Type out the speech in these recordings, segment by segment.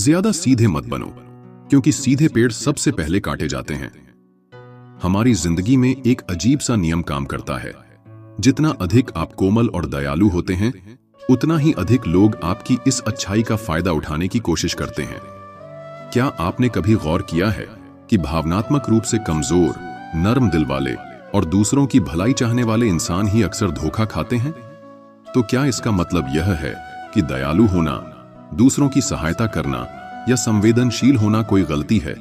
ज्यादा सीधे मत बनो, क्योंकि सीधे पेड़ सबसे पहले काटे जाते हैं। हमारी जिंदगी में एक अजीब सा नियम काम करता है। जितना अधिक आप कोमल और दयालु होते हैं, उतना ही अधिक लोग आपकी इस अच्छाई का फायदा उठाने की कोशिश करते हैं। क्या आपने कभी गौर किया है कि भावनात्मक रूप से कमजोर, नर्म दिल वाले और दूसरों की भलाई चाहने वाले इंसान ही अक्सर धोखा खाते हैं? तो क्या इसका मतलब यह है कि दयालु होना, दूसरों की सहायता करना या संवेदनशील होना कोई गलती है?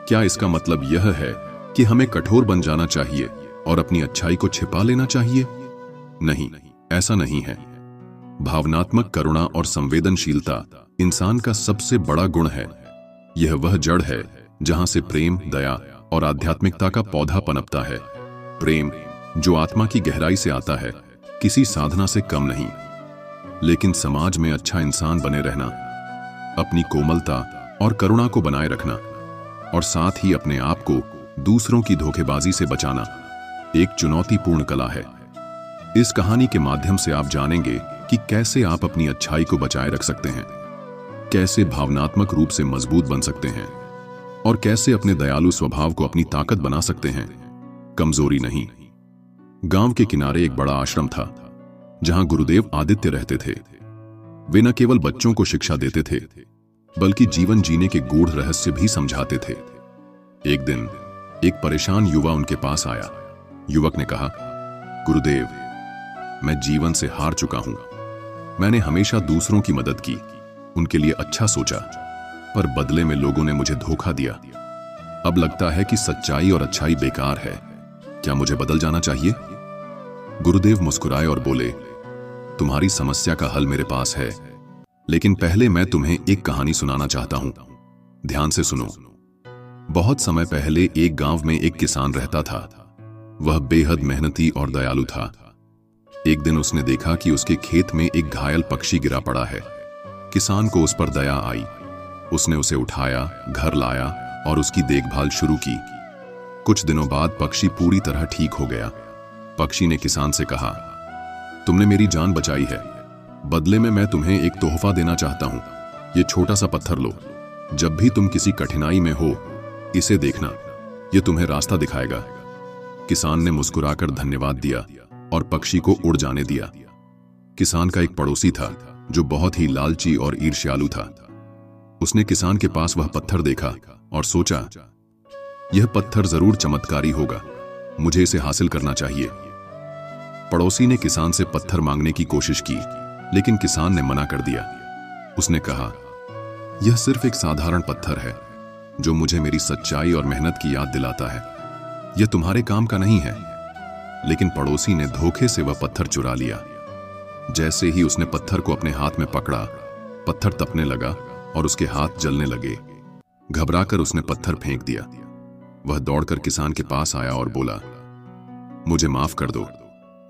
क्या इसका मतलब यह है कि हमें कठोर बन जाना चाहिए और अपनी अच्छाई को छिपा लेना चाहिए? नहीं, ऐसा नहीं है। भावनात्मक करुणा और संवेदनशीलता इंसान का सबसे बड़ा गुण है। यह वह जड़ है जहां से प्रेम, दया और आध्यात्मिकता का पौधा पनपता है। प्रेम जो आत्मा की गहराई से आता है, किसी साधना से कम नहीं। लेकिन समाज में अच्छा इंसान बने रहना, अपनी कोमलता और करुणा को बनाए रखना और साथ ही अपने आप को दूसरों की धोखेबाजी से बचाना एक चुनौतीपूर्ण कला है। इस कहानी के माध्यम से आप जानेंगे कि कैसे आप अपनी अच्छाई को बचाए रख सकते हैं, कैसे भावनात्मक रूप से मजबूत बन सकते हैं और कैसे अपने दयालु स्वभाव को अपनी ताकत बना सकते हैं, कमजोरी नहीं। गांव के किनारे एक बड़ा आश्रम था जहां गुरुदेव आदित्य रहते थे। वे न केवल बच्चों को शिक्षा देते थे, बल्कि जीवन जीने के गूढ़ रहस्य भी समझाते थे। एक दिन एक परेशान युवा उनके पास आया। युवक ने कहा, गुरुदेव, मैं जीवन से हार चुका हूं। मैंने हमेशा दूसरों की मदद की, उनके लिए अच्छा सोचा, पर बदले में लोगों ने मुझे धोखा दिया। अब लगता है कि सच्चाई और अच्छाई बेकार है। क्या मुझे बदल जाना चाहिए? गुरुदेव मुस्कुराए और बोले, तुम्हारी समस्या का हल मेरे पास है, लेकिन पहले मैं तुम्हें एक कहानी सुनाना चाहता हूं। ध्यान से सुनो। बहुत समय पहले एक गांव में एक किसान रहता था। वह बेहद मेहनती और दयालु था। एक दिन उसने देखा कि उसके खेत में एक घायल पक्षी गिरा पड़ा है। किसान को उस पर दया आई। उसने उसे उठाया, घर लाया और उसकी देखभाल शुरू की। कुछ दिनों बाद पक्षी पूरी तरह ठीक हो गया। पक्षी ने किसान से कहा, तुमने मेरी जान बचाई है, बदले में मैं तुम्हें एक तोहफा देना चाहता हूं। ये छोटा सा पत्थर लो। जब भी तुम किसी कठिनाई में हो, इसे देखना, ये तुम्हें रास्ता दिखाएगा। किसान ने मुस्कुराकर धन्यवाद दिया और पक्षी को उड़ जाने दिया। किसान का एक पड़ोसी था जो बहुत ही लालची और ईर्ष्यालु था। उसने किसान के पास वह पत्थर देखा और सोचा, यह पत्थर जरूर चमत्कारी होगा, मुझे इसे हासिल करना चाहिए। पड़ोसी ने किसान से पत्थर मांगने की कोशिश की, लेकिन किसान ने मना कर दिया। उसने कहा, यह सिर्फ एक साधारण पत्थर है जो मुझे मेरी सच्चाई और मेहनत की याद दिलाता है। यह तुम्हारे काम का नहीं है। लेकिन पड़ोसी ने धोखे से वह पत्थर चुरा लिया। जैसे ही उसने पत्थर को अपने हाथ में पकड़ा, पत्थर तपने लगा और उसके हाथ जलने लगे। घबराकर उसने पत्थर फेंक दिया। वह दौड़कर किसान के पास आया और बोला, मुझे माफ कर दो,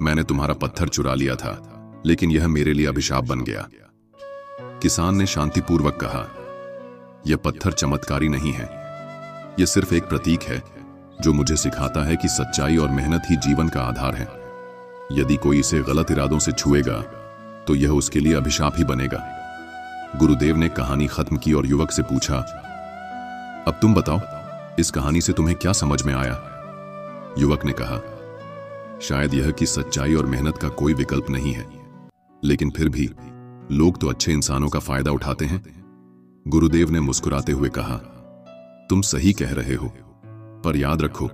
मैंने तुम्हारा पत्थर चुरा लिया था, लेकिन यह मेरे लिए अभिशाप बन गया। किसान ने शांतिपूर्वक कहा, यह पत्थर चमत्कारी नहीं है, यह सिर्फ एक प्रतीक है जो मुझे सिखाता है कि सच्चाई और मेहनत ही जीवन का आधार है। यदि कोई इसे गलत इरादों से छुएगा तो यह उसके लिए अभिशाप ही बनेगा। गुरुदेव ने कहानी खत्म की और युवक से पूछा, अब तुम बताओ, इस कहानी से तुम्हें क्या समझ में आया? युवक ने कहा, शायद यह कि सच्चाई और मेहनत का कोई विकल्प नहीं है, लेकिन फिर भी लोग तो अच्छे इंसानों का फायदा उठाते हैं। गुरुदेव ने मुस्कुराते हुए कहा, तुम सही कह रहे हो, पर याद रखो,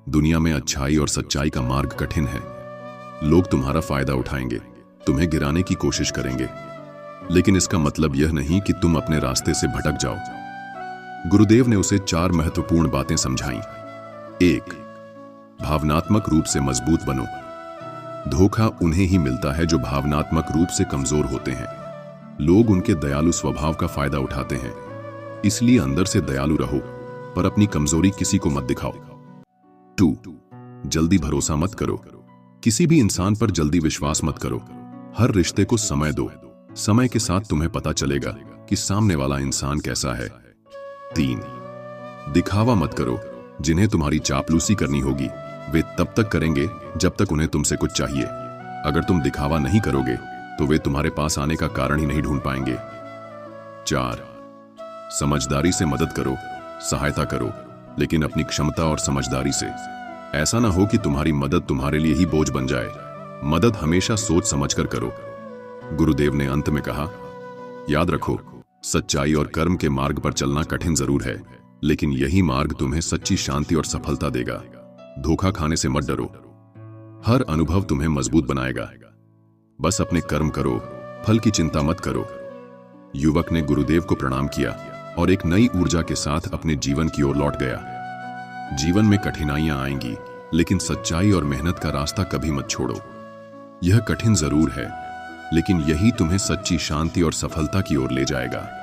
दुनिया में अच्छाई और सच्चाई का मार्ग कठिन है। लोग तुम्हारा फायदा उठाएंगे, तुम्हें गिराने की कोशिश करेंगे, लेकिन इसका मतलब यह नहीं कि तुम अपने रास्ते से भटक जाओ। गुरुदेव ने उसे 4 महत्वपूर्ण बातें समझाईं। 1. भावनात्मक रूप से मजबूत बनो। धोखा उन्हें ही मिलता है जो भावनात्मक रूप से कमजोर होते हैं। लोग उनके दयालु स्वभाव का फायदा उठाते हैं, इसलिए अंदर से दयालु रहो, पर अपनी कमजोरी किसी को मत दिखाओ। 2. जल्दी भरोसा मत करो। किसी भी इंसान पर जल्दी विश्वास मत करो। हर रिश्ते को समय दो। समय के साथ तुम्हें पता चलेगा कि सामने वाला इंसान कैसा है। 3. दिखावा मत करो। जिन्हें तुम्हारी चापलूसी करनी होगी, वे तब तक करेंगे जब तक उन्हें तुमसे कुछ चाहिए। अगर तुम दिखावा नहीं करोगे तो वे तुम्हारे पास आने का कारण ही नहीं ढूंढ पाएंगे। 4. समझदारी से मदद करो, सहायता करो, लेकिन अपनी क्षमता और समझदारी से। ऐसा ना हो कि तुम्हारी मदद तुम्हारे लिए ही बोझ बन जाए। मदद हमेशा सोच समझकर करो। गुरुदेव ने अंत में कहा, याद रखो, सच्चाई और कर्म के मार्ग पर चलना कठिन जरूर है, लेकिन यही मार्ग तुम्हें सच्ची शांति और सफलता देगा। धोखा खाने से मत डरो, हर अनुभव तुम्हें मजबूत बनाएगा। बस अपने कर्म करो, फल की चिंता मत करो। युवक ने गुरुदेव को प्रणाम किया और एक नई ऊर्जा के साथ अपने जीवन की ओर लौट गया। जीवन में कठिनाइयां आएंगी, लेकिन सच्चाई और मेहनत का रास्ता कभी मत छोड़ो। यह कठिन जरूर है, लेकिन यही तुम्हें सच्ची शांति और सफलता की ओर ले जाएगा।